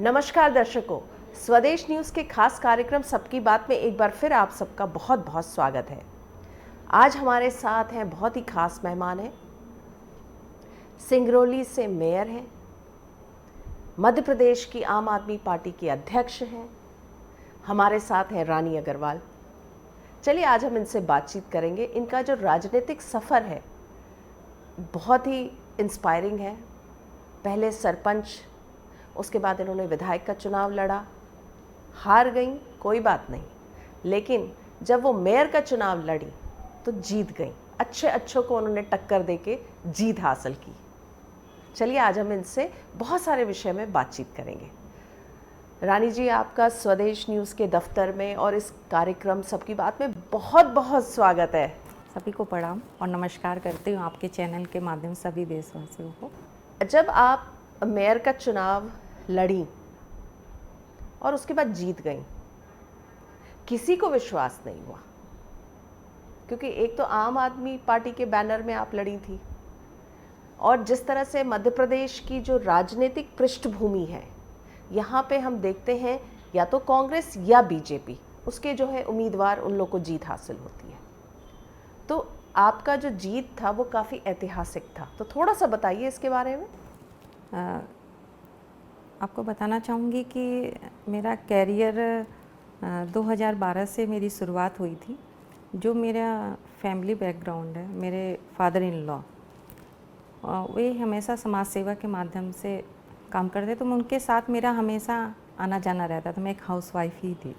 नमस्कार दर्शकों, स्वदेश न्यूज़ के खास कार्यक्रम सबकी बात में एक बार फिर आप सबका बहुत बहुत स्वागत है। आज हमारे साथ हैं बहुत ही खास मेहमान हैं। सिंगरौली से मेयर हैं, मध्य प्रदेश की आम आदमी पार्टी की अध्यक्ष हैं। हमारे साथ हैं रानी अग्रवाल। चलिए आज हम इनसे बातचीत करेंगे। इनका जो राजनीतिक सफ़र है बहुत ही इंस्पायरिंग है। पहले सरपंच, उसके बाद इन्होंने विधायक का चुनाव लड़ा, हार गई, कोई बात नहीं, लेकिन जब वो मेयर का चुनाव लड़ी तो जीत गई। अच्छों को उन्होंने टक्कर देके जीत हासिल की। चलिए आज हम इनसे बहुत सारे विषय में बातचीत करेंगे। रानी जी, आपका स्वदेश न्यूज़ के दफ्तर में और इस कार्यक्रम सबकी बात में बहुत बहुत स्वागत है। सभी को प्रणाम और नमस्कार करती हूँ आपके चैनल के माध्यम से सभी देशवासियों को। जब आप मेयर का चुनाव लड़ी और उसके बाद जीत गई, किसी को विश्वास नहीं हुआ, क्योंकि एक तो आम आदमी पार्टी के बैनर में आप लड़ी थी और जिस तरह से मध्य प्रदेश की जो राजनीतिक पृष्ठभूमि है, यहाँ पे हम देखते हैं या तो कांग्रेस या बीजेपी, उसके जो है उम्मीदवार, उन लोग को जीत हासिल होती है। तो आपका जो जीत था वो काफ़ी ऐतिहासिक था, तो थोड़ा सा बताइए इसके बारे में। आपको बताना चाहूँगी कि मेरा कैरियर 2012 से मेरी शुरुआत हुई थी। जो मेरा फैमिली बैकग्राउंड है, मेरे फादर इन लॉ वे हमेशा समाज सेवा के माध्यम से काम करते, तो मैं उनके साथ मेरा हमेशा आना जाना रहता था। मैं एक हाउसवाइफ ही थी।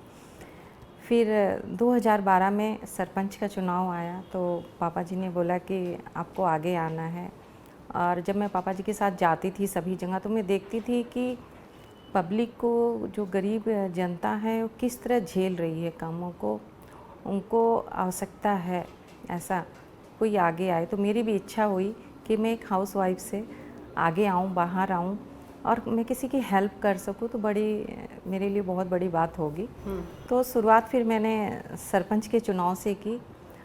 फिर 2012 में सरपंच का चुनाव आया तो पापा जी ने बोला कि आपको आगे आना है। और जब मैं पापा जी के साथ जाती थी सभी जगह, तो मैं देखती थी कि पब्लिक को, जो गरीब जनता है, वो किस तरह झेल रही है कामों को। उनको आवश्यकता है ऐसा कोई आगे आए। तो मेरी भी इच्छा हुई कि मैं एक हाउसवाइफ से आगे आऊँ, बाहर आऊँ और मैं किसी की हेल्प कर सकूँ, तो मेरे लिए बहुत बड़ी बात होगी। तो शुरुआत फिर मैंने सरपंच के चुनाव से की।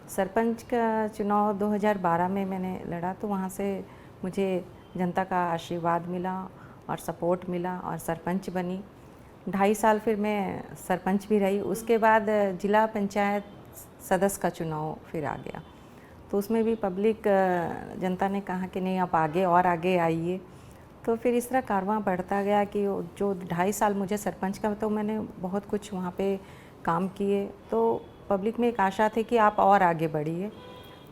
सरपंच का चुनाव 2012 में मैंने लड़ा, तो वहाँ से मुझे जनता का आशीर्वाद मिला और सपोर्ट मिला और सरपंच बनी। 2.5 साल फिर मैं सरपंच भी रही। उसके बाद जिला पंचायत सदस्य का चुनाव फिर आ गया, तो उसमें भी पब्लिक जनता ने कहा कि नहीं, आप आगे और आगे आइए। तो फिर इस तरह कारवां बढ़ता गया कि जो 2.5 साल मुझे सरपंच का, तो मैंने बहुत कुछ वहाँ पे काम किए। तो पब्लिक में एक आशा थी कि आप और आगे बढ़िए।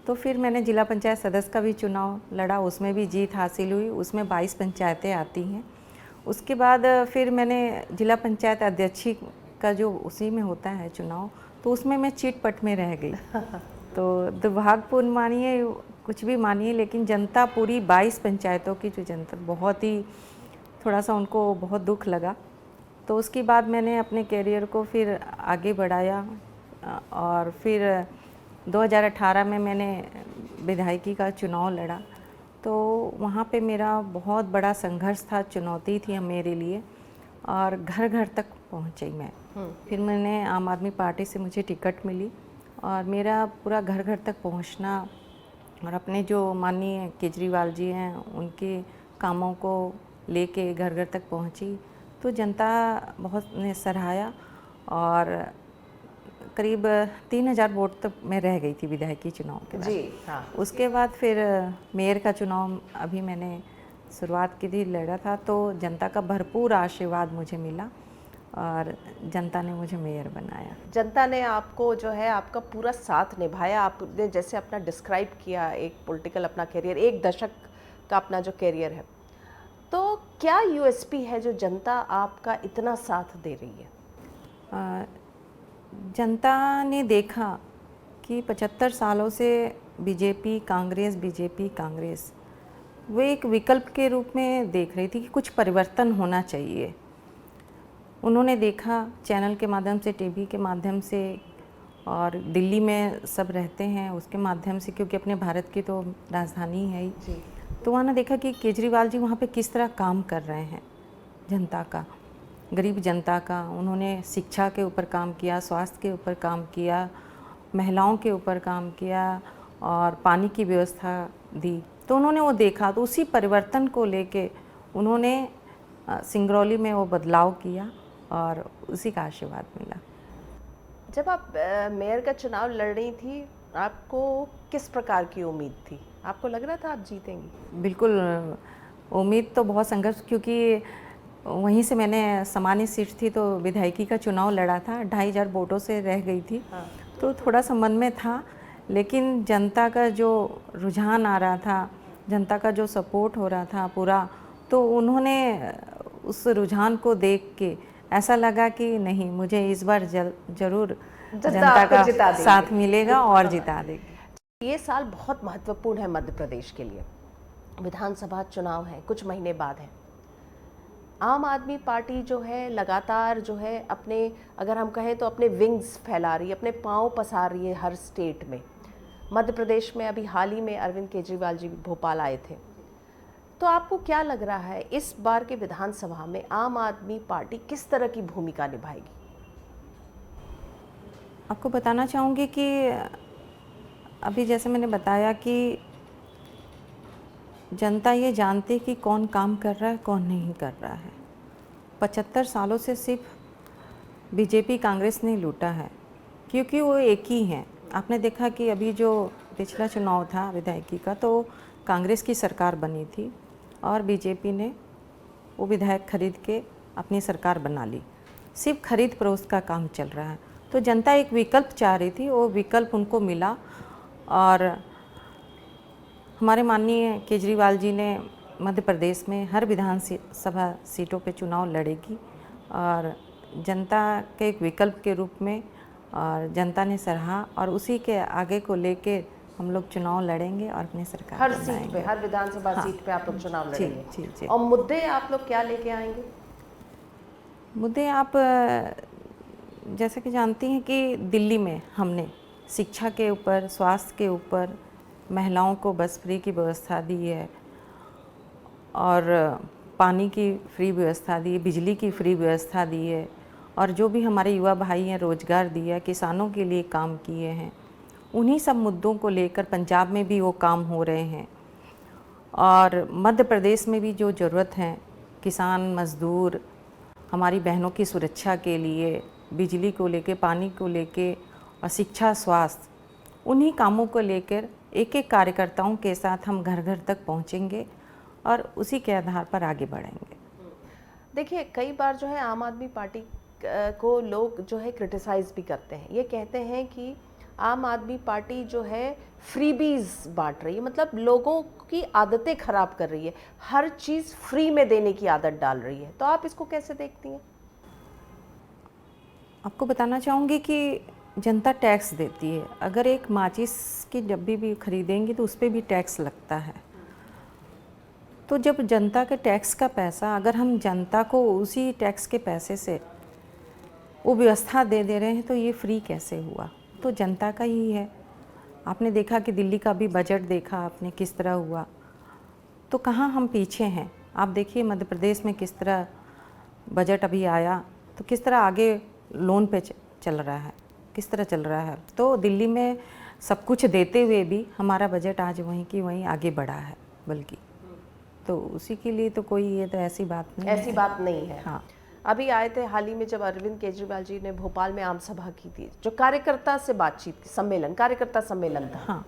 तो फिर मैंने जिला पंचायत सदस्य का भी चुनाव लड़ा, उसमें भी जीत हासिल हुई। उसमें 22 पंचायतें आती हैं। उसके बाद फिर मैंने जिला पंचायत अध्यक्ष का, जो उसी में होता है चुनाव, तो उसमें मैं चिट-पट में रह गई। तो दुर्भाग्यपूर्ण मानिए, कुछ भी मानिए, लेकिन जनता पूरी 22 पंचायतों की जो जनता, बहुत ही थोड़ा सा उनको बहुत दुख लगा। तो उसके बाद मैंने अपने कैरियर को फिर आगे बढ़ाया और फिर 2018 में मैंने विधायकी का चुनाव लड़ा। तो वहाँ पे मेरा बहुत बड़ा संघर्ष था, चुनौती थी मेरे लिए, और घर घर तक पहुँची मैं। फिर मैंने आम आदमी पार्टी से मुझे टिकट मिली और मेरा पूरा घर घर तक पहुँचना और अपने जो माननीय केजरीवाल जी हैं, उनके कामों को लेके घर घर तक पहुँची, तो जनता बहुत ने सराहाया और करीब 3000 वोट तक मैं रह गई थी विधायकी चुनाव के बाद। जी हाँ। उसके बाद फिर मेयर का चुनाव अभी मैंने शुरुआत की थी, लड़ा था, तो जनता का भरपूर आशीर्वाद मुझे मिला और जनता ने मुझे मेयर बनाया। जनता ने आपको जो है आपका पूरा साथ निभाया। आपने जैसे अपना डिस्क्राइब किया, एक पॉलिटिकल अपना करियर, 1 दशक का अपना जो करियर है, तो क्या यूएसपी है जो जनता आपका इतना साथ दे रही है? जनता ने देखा कि 75 सालों से बीजेपी कांग्रेस वो एक विकल्प के रूप में देख रही थी कि कुछ परिवर्तन होना चाहिए। उन्होंने देखा चैनल के माध्यम से, टीवी के माध्यम से, और दिल्ली में सब रहते हैं उसके माध्यम से, क्योंकि अपने भारत की तो राजधानी है ही। तो वहाँ देखा कि केजरीवाल जी वहाँ पे किस तरह काम कर रहे हैं जनता का, गरीब जनता का। उन्होंने शिक्षा के ऊपर काम किया, स्वास्थ्य के ऊपर काम किया, महिलाओं के ऊपर काम किया और पानी की व्यवस्था दी। तो उन्होंने वो देखा, तो उसी परिवर्तन को लेके उन्होंने सिंगरौली में वो बदलाव किया और उसी का आशीर्वाद मिला। जब आप मेयर का चुनाव लड़ रही थी, आपको किस प्रकार की उम्मीद थी? आपको लग रहा था आप जीतेंगी? बिल्कुल उम्मीद तो बहुत संघर्ष, क्योंकि वहीं से मैंने सामान्य सीट थी तो विधायकी का चुनाव लड़ा था, 2500 वोटों से रह गई थी। हाँ। तो थोड़ा सा मन में था, लेकिन जनता का जो रुझान आ रहा था, जनता का जो सपोर्ट हो रहा था पूरा, तो उन्होंने उस रुझान को देख के ऐसा लगा कि नहीं, मुझे इस बार ज़रूर जनता आपको जिता का देंगे। साथ मिलेगा और जिता देंगे। ये साल बहुत महत्वपूर्ण है मध्य प्रदेश के लिए। विधानसभा चुनाव है, कुछ महीने बाद है। आम आदमी पार्टी जो है लगातार जो है अपने, अगर हम कहें तो अपने विंग्स फैला रही है, अपने पांव पसार रही है हर स्टेट में। मध्य प्रदेश में अभी हाल ही में अरविंद केजरीवाल जी भोपाल आए थे। तो आपको क्या लग रहा है इस बार के विधानसभा में आम आदमी पार्टी किस तरह की भूमिका निभाएगी? आपको बताना चाहूँगी कि अभी जैसे मैंने बताया कि जनता ये जानती है कि कौन काम कर रहा है, कौन नहीं कर रहा है। 75 सालों से सिर्फ बीजेपी कांग्रेस ने लूटा है, क्योंकि वो एक ही हैं। आपने देखा कि अभी जो पिछला चुनाव था विधायकी का, तो कांग्रेस की सरकार बनी थी और बीजेपी ने वो विधायक खरीद के अपनी सरकार बना ली। सिर्फ खरीद फरोख्त का काम चल रहा है। तो जनता एक विकल्प चाह रही थी, वो विकल्प उनको मिला और हमारे माननीय केजरीवाल जी ने मध्य प्रदेश में हर विधानसभा सीटों पे चुनाव लड़ेगी और जनता के एक विकल्प के रूप में, और जनता ने सराहा और उसी के आगे को लेके हम लोग चुनाव लड़ेंगे और अपनी सरकार हर सीट बनाएंगे। पे, हर विधानसभा हाँ। सीट पे आप लोग चुनाव जी, लड़ेंगे। जी, जी। और मुद्दे आप लोग क्या लेके आएंगे? मुद्दे आप जैसे कि जानती हैं कि दिल्ली में हमने शिक्षा के ऊपर, स्वास्थ्य के ऊपर, महिलाओं को बस फ्री की व्यवस्था दी है और पानी की फ्री व्यवस्था दी है, बिजली की फ्री व्यवस्था दी है और जो भी हमारे युवा भाई हैं रोज़गार दिया, किसानों के लिए काम किए हैं। उन्हीं सब मुद्दों को लेकर पंजाब में भी वो काम हो रहे हैं और मध्य प्रदेश में भी जो ज़रूरत है, किसान, मज़दूर, हमारी बहनों की सुरक्षा के लिए, बिजली को लेके, पानी को लेके और शिक्षा, स्वास्थ्य, उन्हीं कामों को लेकर एक एक कार्यकर्ताओं के साथ हम घर घर तक पहुंचेंगे और उसी के आधार पर आगे बढ़ेंगे। देखिए, कई बार जो है आम आदमी पार्टी को लोग जो है क्रिटिसाइज भी करते हैं। ये कहते हैं कि आम आदमी पार्टी जो है फ्रीबीज बांट रही है, मतलब लोगों की आदतें खराब कर रही है, हर चीज़ फ्री में देने की आदत डाल रही है। तो आप इसको कैसे देखती हैं? आपको बताना चाहूँगी कि जनता टैक्स देती है। अगर एक माचिस की डब्बी भी खरीदेंगी तो उस पर भी टैक्स लगता है। तो जब जनता के टैक्स का पैसा, अगर हम जनता को उसी टैक्स के पैसे से वो व्यवस्था दे रहे हैं तो ये फ्री कैसे हुआ? तो जनता का ही है। आपने देखा कि दिल्ली का भी बजट देखा आपने किस तरह हुआ, तो कहाँ हम पीछे हैं? आप देखिए मध्य प्रदेश में किस तरह बजट अभी आया, तो किस तरह आगे लोन पे चल रहा है, किस तरह चल रहा है। तो दिल्ली में सब कुछ देते हुए भी हमारा बजट आज वहीं की वहीं आगे बढ़ा है, बल्कि तो उसी के लिए तो कोई ये तो ऐसी बात नहीं ऐसी बात नहीं है। हाँ। अभी आए थे हाल ही में जब अरविंद केजरीवाल जी ने भोपाल में आम सभा की थी, जो कार्यकर्ता से बातचीत की, सम्मेलन, कार्यकर्ता सम्मेलन था। हाँ।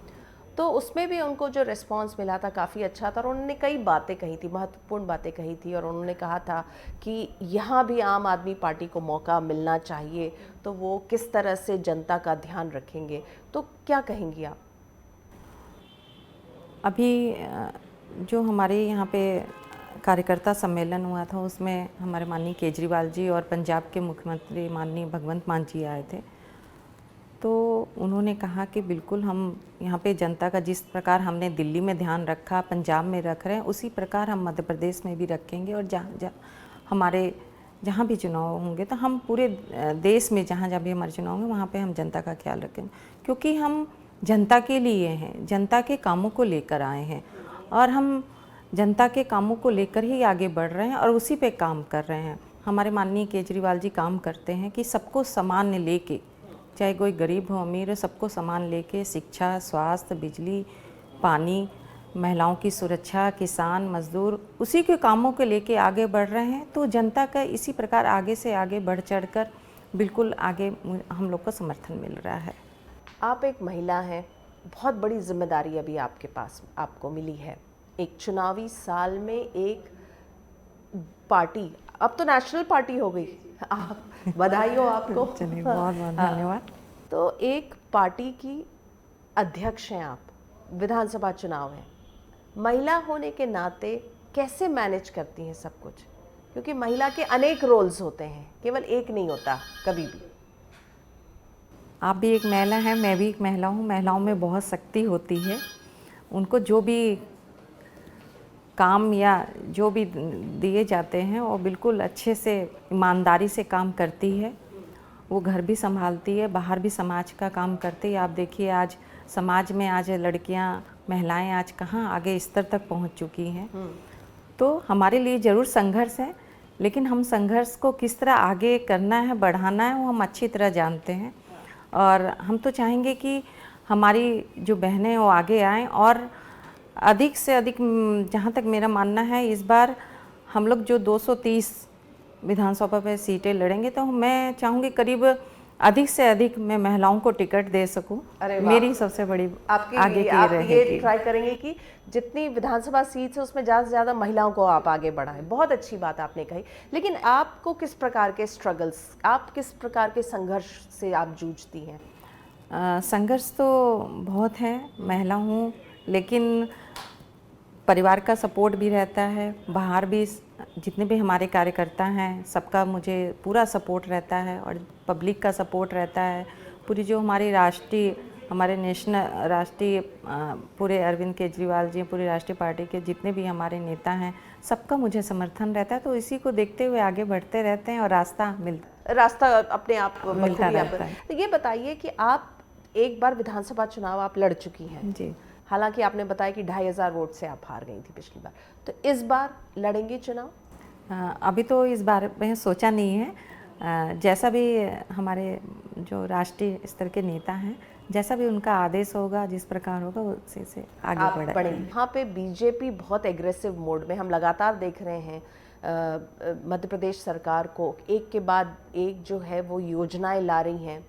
तो उसमें भी उनको जो रिस्पांस मिला था काफ़ी अच्छा था और उन्होंने कई बातें कही थी, महत्वपूर्ण बातें कही थी और उन्होंने कहा था कि यहाँ भी आम आदमी पार्टी को मौका मिलना चाहिए, तो वो किस तरह से जनता का ध्यान रखेंगे। तो क्या कहेंगी आप? अभी जो हमारे यहाँ पे कार्यकर्ता सम्मेलन हुआ था उसमें हमारे माननीय केजरीवाल जी और पंजाब के मुख्यमंत्री माननीय भगवंत मान जी आए थे। तो उन्होंने कहा कि बिल्कुल हम यहाँ पे जनता का जिस प्रकार हमने दिल्ली में ध्यान रखा, पंजाब में रख रहे हैं, उसी प्रकार हम मध्य प्रदेश में भी रखेंगे और जहाँ भी चुनाव होंगे तो हम पूरे देश में जहाँ भी हमारे चुनाव होंगे वहाँ पे हम जनता का ख्याल रखेंगे, क्योंकि हम जनता के लिए हैं, जनता के कामों को लेकर आए हैं और हम जनता के कामों को लेकर ही आगे बढ़ रहे हैं और उसी पे काम कर रहे हैं। हमारे माननीय केजरीवाल जी काम करते हैं कि सबको सामान्य लेके, चाहे कोई गरीब हो अमीर हो, सबको सामान लेके शिक्षा, स्वास्थ्य, बिजली, पानी, महिलाओं की सुरक्षा, किसान, मजदूर उसी के कामों को लेके आगे बढ़ रहे हैं। तो जनता का इसी प्रकार आगे से आगे बढ़ चढ़कर बिल्कुल आगे हम लोग को समर्थन मिल रहा है। आप एक महिला हैं, बहुत बड़ी जिम्मेदारी अभी आपके पास आपको मिली है। एक चुनावी साल में एक पार्टी, अब तो नेशनल पार्टी हो गई, आप बधाई हो आपको। चलिए, बहुत बहुत धन्यवाद। तो एक पार्टी की अध्यक्ष हैं आप, विधानसभा चुनाव है, महिला होने के नाते कैसे मैनेज करती हैं सब कुछ? क्योंकि महिला के अनेक रोल्स होते हैं, केवल एक नहीं होता कभी भी। आप भी एक महिला हैं, मैं भी एक महिला हूँ। महिलाओं में बहुत शक्ति होती है। उनको जो भी काम या जो भी दिए जाते हैं वो बिल्कुल अच्छे से ईमानदारी से काम करती है। वो घर भी संभालती है, बाहर भी समाज का काम करती है। आप देखिए आज समाज में आज लड़कियां, महिलाएं आज कहाँ आगे स्तर तक पहुंच चुकी हैं। तो हमारे लिए ज़रूर संघर्ष है, लेकिन हम संघर्ष को किस तरह आगे करना है, बढ़ाना है, वो हम अच्छी तरह जानते हैं। और हम तो चाहेंगे कि हमारी जो बहनें वो आगे आएँ और अधिक से अधिक, जहाँ तक मेरा मानना है, इस बार हम लोग जो 230 विधानसभा पे सीटें लड़ेंगे, तो मैं चाहूँगी करीब अधिक से अधिक मैं महिलाओं को टिकट दे सकूं। मेरी सबसे बड़ी आपकी आगे की आप रहेगी। ये ट्राई करेंगे कि जितनी विधानसभा सीट है उसमें ज़्यादा से ज़्यादा महिलाओं को आप आगे बढ़ाएं। बहुत अच्छी बात आपने कही। लेकिन आपको किस प्रकार के स्ट्रगल्स, आप किस प्रकार के संघर्ष से आप जूझती हैं? संघर्ष तो बहुत है, महिला हूँ, लेकिन परिवार का सपोर्ट भी रहता है। बाहर भी जितने भी हमारे कार्यकर्ता हैं सबका मुझे पूरा सपोर्ट रहता है और पब्लिक का सपोर्ट रहता है। पूरी जो हमारी हमारे राष्ट्रीय पूरे अरविंद केजरीवाल जी, पूरी राष्ट्रीय पार्टी के जितने भी हमारे नेता हैं, सबका मुझे समर्थन रहता है। तो इसी को देखते हुए आगे बढ़ते रहते हैं और रास्ता अपने आप मिलता रहता है। तो ये बताइए कि आप एक बार विधानसभा चुनाव आप लड़ चुकी हैं जी। हालांकि आपने बताया कि 2500 वोट से आप हार गई थी पिछली बार, तो इस बार लड़ेंगे चुनाव? अभी तो इस बार में सोचा नहीं है। जैसा भी हमारे जो राष्ट्रीय स्तर के नेता हैं, जैसा भी उनका आदेश होगा, जिस प्रकार होगा, उसी से आगे बढ़ेंगे। यहाँ पे बीजेपी बहुत एग्रेसिव मोड में, हम लगातार देख रहे हैं मध्य प्रदेश सरकार को एक के बाद एक जो है वो योजनाएं ला रही हैं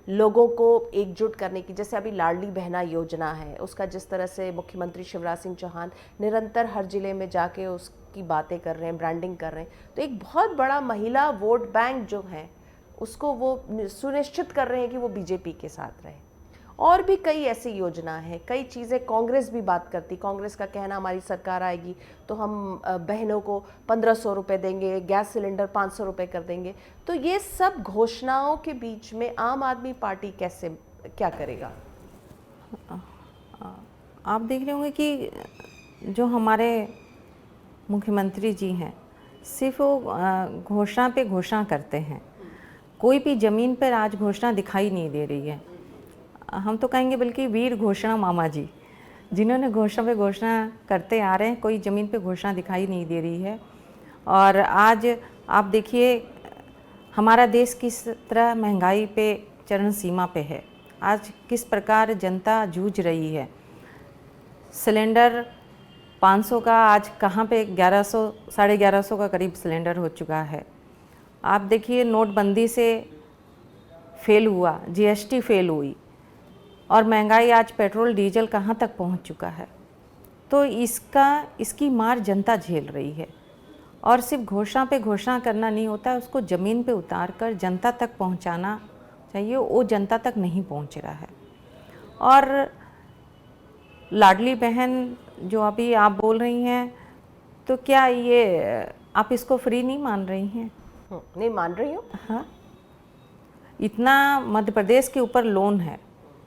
लोगों को एकजुट करने की। जैसे अभी लाडली बहना योजना है, उसका जिस तरह से मुख्यमंत्री शिवराज सिंह चौहान निरंतर हर जिले में जाके उसकी बातें कर रहे हैं, ब्रांडिंग कर रहे हैं, तो एक बहुत बड़ा महिला वोट बैंक जो है उसको वो सुनिश्चित कर रहे हैं कि वो बीजेपी के साथ रहे। और भी कई ऐसी योजना है, कई चीज़ें कांग्रेस भी बात करती। कांग्रेस का कहना हमारी सरकार आएगी तो हम बहनों को 1500 रुपये देंगे, गैस सिलेंडर 500 रुपये कर देंगे। तो ये सब घोषणाओं के बीच में आम आदमी पार्टी कैसे क्या करेगा? आप देख रहे होंगे कि जो हमारे मुख्यमंत्री जी हैं, सिर्फ वो घोषणा पे घोषणा करते हैं। कोई भी ज़मीन पर आज घोषणा दिखाई नहीं दे रही है। हम तो कहेंगे बल्कि वीर घोषणा मामा जी, जिन्होंने घोषणा पे घोषणा करते आ रहे हैं, कोई ज़मीन पे घोषणा दिखाई नहीं दे रही है। और आज आप देखिए हमारा देश किस तरह महंगाई पे चरम सीमा पे है। आज किस प्रकार जनता जूझ रही है। सिलेंडर 500 का आज कहाँ पे 1100, 1150 का करीब सिलेंडर हो चुका है। आप देखिए नोटबंदी से फेल हुआ, जीएसटी फेल हुई, और महंगाई आज पेट्रोल डीजल कहाँ तक पहुँच चुका है। तो इसकी मार जनता झेल रही है। और सिर्फ घोषणा पे घोषणा करना नहीं होता, उसको ज़मीन पे उतार कर जनता तक पहुँचाना चाहिए। वो जनता तक नहीं पहुँच रहा है। और लाडली बहन जो अभी आप बोल रही हैं, तो क्या ये आप इसको फ्री नहीं मान रही हैं? नहीं मान रही हूँ। हाँ, इतना मध्य प्रदेश के ऊपर लोन है,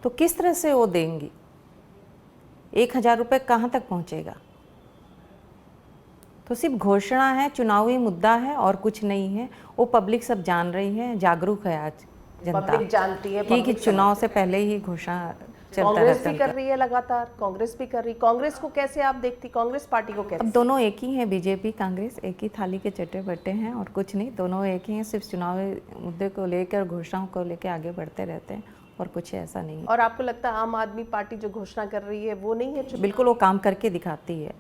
तो किस तरह से वो देंगी? 1000 रुपये कहाँ तक पहुँचेगा? तो सिर्फ घोषणा है, चुनावी मुद्दा है और कुछ नहीं है। वो पब्लिक सब जान रही है, जागरूक है आज जनता। पब्लिक जानती है कि चुनाव से पहले ही घोषणा चलता कांग्रेस रहता भी कर रही है लगातार, कांग्रेस भी कर रही। कांग्रेस को कैसे आप देखती, कांग्रेस पार्टी को कैसे? अब दोनों एक ही हैं, बीजेपी कांग्रेस एक ही थाली के चट्टे बट्टे हैं और कुछ नहीं। दोनों एक ही हैं, सिर्फ चुनावी मुद्दे को लेकर, घोषणाओं को लेकर आगे बढ़ते रहते हैं और कुछ ऐसा नहीं है। और आपको लगता है आम आदमी पार्टी जो घोषणा कर रही है वो नहीं है? बिल्कुल वो काम करके दिखाती है।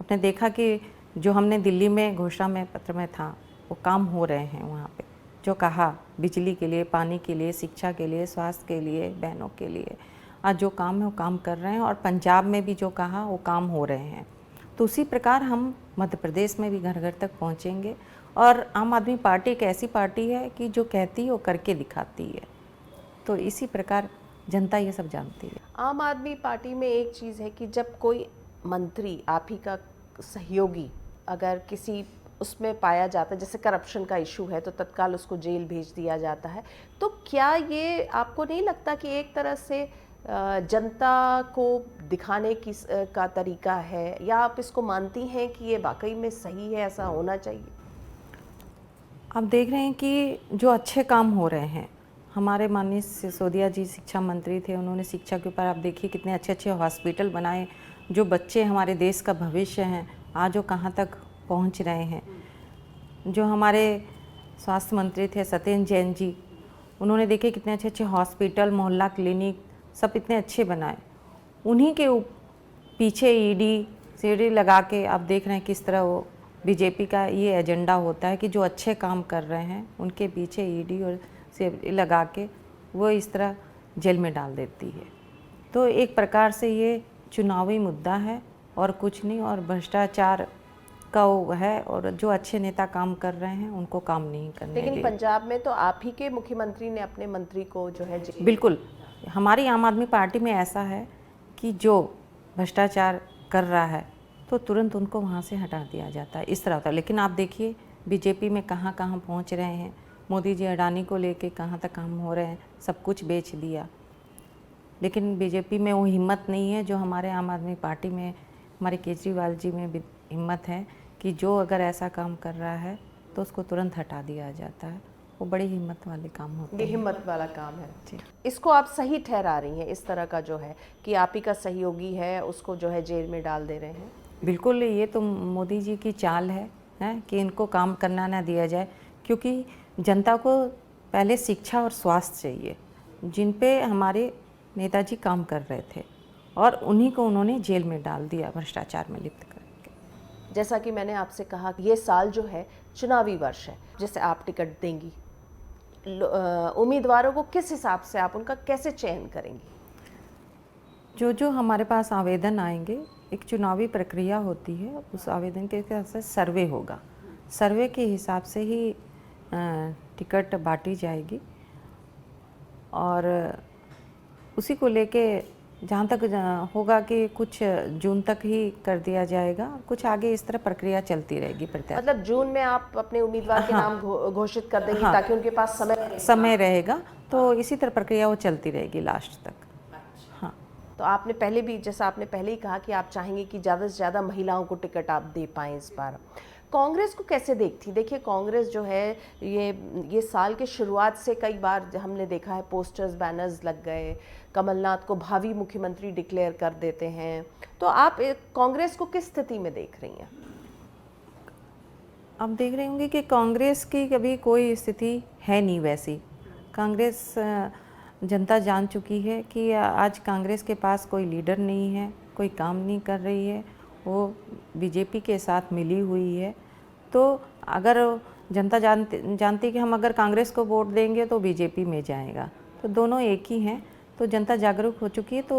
आपने देखा कि जो हमने दिल्ली में घोषणा में पत्र में था वो काम हो रहे हैं वहाँ पे। जो कहा बिजली के लिए, पानी के लिए, शिक्षा के लिए, स्वास्थ्य के लिए, बहनों के लिए, आज जो काम है वो काम कर रहे हैं। और पंजाब में भी जो कहा वो काम हो रहे हैं। तो उसी प्रकार हम मध्य प्रदेश में भी घर घर तक पहुँचेंगे। और आम आदमी पार्टी एक ऐसी पार्टी है कि जो कहती है वो करके दिखाती है। तो इसी प्रकार जनता ये सब जानती है। आम आदमी पार्टी में एक चीज़ है कि जब कोई मंत्री, आप ही का सहयोगी, अगर किसी उसमें पाया जाता है, जैसे करप्शन का इशू है, तो तत्काल उसको जेल भेज दिया जाता है। तो क्या ये आपको नहीं लगता कि एक तरह से जनता को दिखाने की का तरीका है, या आप इसको मानती हैं कि ये वाकई में सही है, ऐसा होना चाहिए? आप देख रहे हैं कि जो अच्छे काम हो रहे हैं, हमारे माननीय सिसोदिया जी शिक्षा मंत्री थे, उन्होंने शिक्षा के ऊपर आप देखिए कितने अच्छे अच्छे हॉस्पिटल बनाए। जो बच्चे हमारे देश का भविष्य हैं, आज वो कहाँ तक पहुँच रहे हैं। जो हमारे स्वास्थ्य मंत्री थे सत्येंद्र जैन जी, उन्होंने देखे कितने अच्छे अच्छे हॉस्पिटल, मोहल्ला क्लिनिक सब इतने अच्छे बनाए। उन्हीं के पीछे ईडी सीडी लगा के आप देख रहे हैं किस तरह वो बीजेपी का ये एजेंडा होता है कि जो अच्छे काम कर रहे हैं उनके पीछे ईडी और सीडी लगा के वो इस तरह जेल में डाल देती है। तो एक प्रकार से ये चुनावी मुद्दा है और कुछ नहीं, और भ्रष्टाचार का वो है। और जो अच्छे नेता काम कर रहे हैं उनको काम नहीं करने लेकिन दिए। पंजाब में तो आप ही के मुख्यमंत्री ने अपने मंत्री को जो है बिल्कुल, हमारी आम आदमी पार्टी में ऐसा है कि जो भ्रष्टाचार कर रहा है तो तुरंत उनको वहाँ से हटा दिया जाता है, इस तरह होता है। लेकिन आप देखिए बीजेपी में कहाँ कहाँ पहुँच रहे हैं। मोदी जी अडानी को लेके कहाँ तक काम हो रहे हैं, सब कुछ बेच दिया। लेकिन बीजेपी में वो हिम्मत नहीं है जो हमारे आम आदमी पार्टी में, हमारे केजरीवाल जी में भी हिम्मत है कि जो अगर ऐसा काम कर रहा है तो उसको तुरंत हटा दिया जाता है। वो बड़ी हिम्मत वाले काम होते ये हैं। हिम्मत वाला काम है जी। इसको आप सही ठहरा रही हैं, इस तरह का जो है कि आप ही का सहयोगी है उसको जो है जेल में डाल दे रहे हैं? बिल्कुल, ये तो मोदी जी की चाल है कि इनको काम करना ना दिया जाए, क्योंकि जनता को पहले शिक्षा और स्वास्थ्य चाहिए, जिन पे हमारे नेताजी काम कर रहे थे, और उन्हीं को उन्होंने जेल में डाल दिया भ्रष्टाचार में लिप्त करके। जैसा कि मैंने आपसे कहा कि ये साल जो है चुनावी वर्ष है, जैसे आप टिकट देंगी, उम्मीदवारों को किस हिसाब से आप उनका कैसे चयन करेंगी? जो जो हमारे पास आवेदन आएंगे, एक चुनावी प्रक्रिया होती है, उस आवेदन के हिसाब से सर्वे होगा। सर्वे के हिसाब से ही टिकट बांटी जाएगी, और उसी को लेके जहाँ तक होगा कि कुछ जून तक ही कर दिया जाएगा, कुछ आगे इस तरह प्रक्रिया चलती रहेगी प्रत्याशी। मतलब जून में आप अपने उम्मीदवार के नाम घोषित कर देंगी ताकि उनके पास समय रहेगा, तो इसी तरह प्रक्रिया वो चलती रहेगी लास्ट तक। हाँ, तो आपने पहले भी, जैसा आपने पहले ही कहा कि आप चाहेंगे कि ज़्यादा से ज़्यादा महिलाओं को टिकट आप दे पाएँ इस बार। कांग्रेस को कैसे देखती? देखिए कांग्रेस जो है ये साल के शुरुआत से कई बार हमने देखा है पोस्टर्स, बैनर्स लग गए, कमलनाथ को भावी मुख्यमंत्री डिक्लेयर कर देते हैं। तो आप कांग्रेस को किस स्थिति में देख रही हैं? आप देख रहे होंगे कि कांग्रेस की कभी कोई स्थिति है नहीं वैसी। कांग्रेस जनता जान चुकी है कि आज कांग्रेस के पास कोई लीडर नहीं है, कोई काम नहीं कर रही है, वो बीजेपी के साथ मिली हुई है। तो अगर जनता जानती कि हम अगर कांग्रेस को वोट देंगे तो बीजेपी में जाएगा, तो दोनों एक ही हैं। तो जनता जागरूक हो चुकी है। तो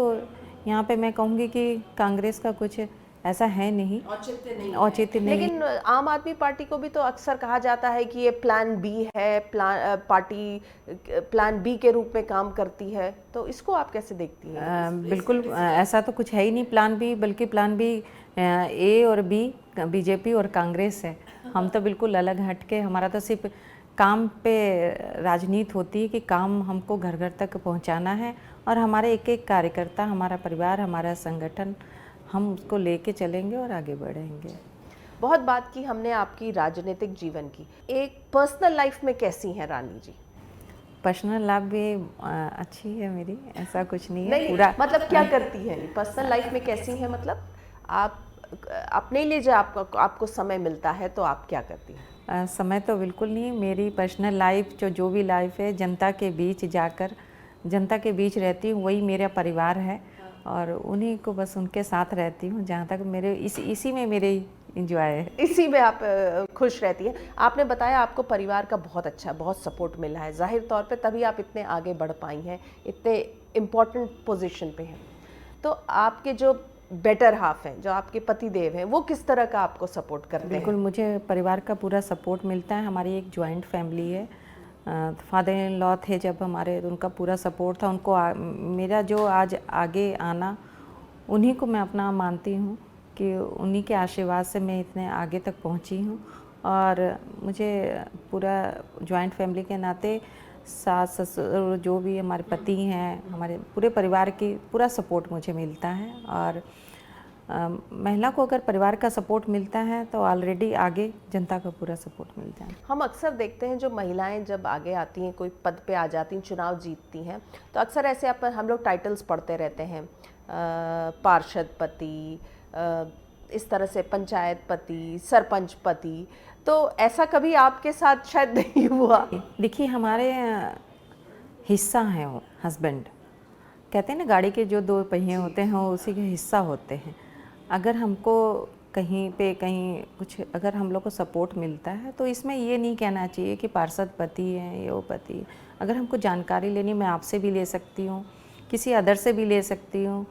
यहाँ पे मैं कहूँगी कि कांग्रेस का कुछ ऐसा है नहीं, औचित्य नहीं। लेकिन आम आदमी पार्टी को भी तो अक्सर कहा जाता है कि ये प्लान बी है, पार्टी प्लान बी के रूप में काम करती है, तो इसको आप कैसे देखती हैं? बिल्कुल ऐसा तो कुछ है ही नहीं प्लान बी, बल्कि प्लान बी ए और बी बीजेपी और कांग्रेस है। हम तो बिल्कुल अलग हट के, हमारा तो सिर्फ काम पे राजनीति होती है कि काम हमको घर घर तक पहुंचाना है, और हमारे एक एक कार्यकर्ता, हमारा परिवार, हमारा संगठन, हम उसको लेके चलेंगे और आगे बढ़ेंगे। बहुत बात की हमने आपकी राजनीतिक जीवन की, एक पर्सनल लाइफ में कैसी हैं रानी जी? पर्सनल लाइफ भी अच्छी है मेरी, ऐसा कुछ नहीं है। पूरा मतलब क्या करती हैं पर्सनल लाइफ में, कैसी है? मतलब आप अपने लिए जो आपको समय मिलता है तो आप क्या करती हैं? समय तो बिल्कुल नहीं। मेरी पर्सनल लाइफ जो भी लाइफ है, जनता के बीच जाकर जनता के बीच रहती हूँ, वही मेरा परिवार है और उन्हीं को बस उनके साथ रहती हूँ। जहाँ तक मेरे इसी में मेरे इंजॉय है। इसी में आप खुश रहती हैं। आपने बताया आपको परिवार का बहुत सपोर्ट मिला है, जाहिर तौर पे तभी आप इतने आगे बढ़ पाई हैं, इतने इम्पोर्टेंट पोजीशन पे हैं। तो आपके जो बेटर हाफ हैं, जो आपके पति देव हैं, वो किस तरह का आपको सपोर्ट करते बिल्कुल, हैं? मुझे परिवार का पूरा सपोर्ट मिलता है। हमारी एक जॉइंट फैमिली है। फादर इन लॉ थे जब हमारे, तो उनका पूरा सपोर्ट था। उनको मेरा जो आज आगे आना, उन्हीं को मैं अपना मानती हूँ कि उन्हीं के आशीर्वाद से मैं इतने आगे तक पहुँची हूँ। और मुझे पूरा जॉइंट फैमिली के नाते सास ससुर जो भी हमारे पति हैं, हमारे पूरे परिवार की पूरा सपोर्ट मुझे मिलता है। और महिला को अगर परिवार का सपोर्ट मिलता है तो ऑलरेडी आगे जनता का पूरा सपोर्ट मिलता है। हम अक्सर देखते हैं जो महिलाएं जब आगे आती हैं, कोई पद पे आ जाती हैं, चुनाव जीतती हैं, तो अक्सर ऐसे हम लोग टाइटल्स पढ़ते रहते हैं, पार्षद पति, इस तरह से पंचायत पति, सरपंच पति। तो ऐसा कभी आपके साथ शायद नहीं हुआ? देखिए, हमारे हिस्सा हैं वो हस्बैंड। कहते हैं ना, गाड़ी के जो दो पहिए होते हैं वो उसी के हिस्सा होते हैं। अगर हमको कहीं पे कहीं कुछ अगर हम लोग को सपोर्ट मिलता है तो इसमें ये नहीं कहना चाहिए कि पार्षद पति है, ये वो पति है। अगर हमको जानकारी लेनी, मैं आपसे भी ले सकती हूँ, किसी अदर से भी ले सकती हूँ,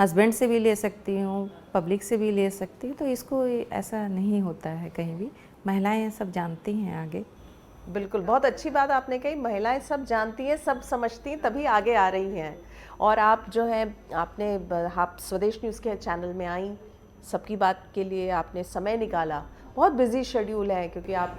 हस्बैंड से भी ले सकती हूँ, पब्लिक से भी ले सकती हूँ। तो इसको ऐसा नहीं होता है कहीं भी। महिलाएं सब जानती हैं आगे। बिल्कुल, बहुत अच्छी बात आपने कही। महिलाएं सब जानती हैं, सब समझती हैं, तभी आगे आ रही हैं। और आप जो है आप स्वदेश न्यूज़ के चैनल में आई, सबकी बात के लिए आपने समय निकाला। बहुत बिजी शेड्यूल है, क्योंकि आप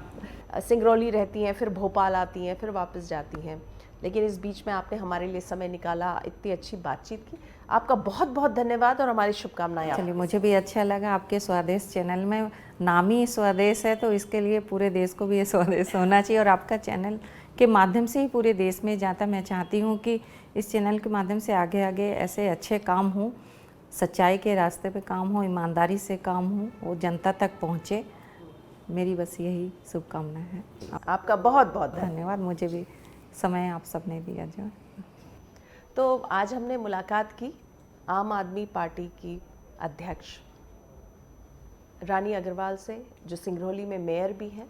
सिंगरौली रहती हैं, फिर भोपाल आती हैं, फिर वापस जाती हैं, लेकिन इस बीच में आपने हमारे लिए समय निकाला, इतनी अच्छी बातचीत की। आपका बहुत बहुत धन्यवाद और हमारी शुभकामनाएं। चलिए, मुझे भी अच्छा लगा। आपके स्वदेश चैनल में नाम ही स्वदेश है, तो इसके लिए पूरे देश को भी ये स्वदेश होना चाहिए। और आपका चैनल के माध्यम से ही पूरे देश में जाता। मैं चाहती हूँ कि इस चैनल के माध्यम से आगे आगे ऐसे अच्छे काम हों, सच्चाई के रास्ते पे काम हो, ईमानदारी से काम हो, वो जनता तक पहुँचे। मेरी बस यही शुभकामना है। आपका बहुत बहुत धन्यवाद। मुझे भी समय आप सबने दिया जो। तो आज हमने मुलाकात की आम आदमी पार्टी की अध्यक्ष रानी अग्रवाल से, जो सिंगरौली में मेयर भी हैं।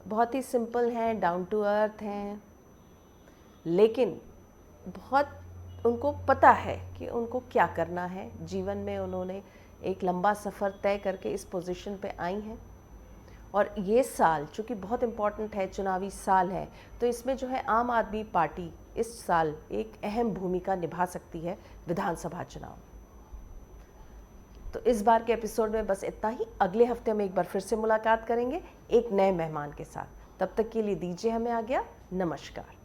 बहुत ही सिंपल हैं, डाउन टू अर्थ हैं, लेकिन बहुत उनको पता है कि उनको क्या करना है जीवन में। उन्होंने एक लंबा सफ़र तय करके इस पोजीशन पे आई हैं। और ये साल चूँकि बहुत इम्पॉर्टेंट है, चुनावी साल है, तो इसमें जो है आम आदमी पार्टी इस साल एक अहम भूमिका निभा सकती है विधानसभा चुनाव। तो इस बार के एपिसोड में बस इतना ही। अगले हफ्ते हम एक बार फिर से मुलाकात करेंगे एक नए मेहमान के साथ। तब तक के लिए दीजिए हमें आज्ञा। नमस्कार।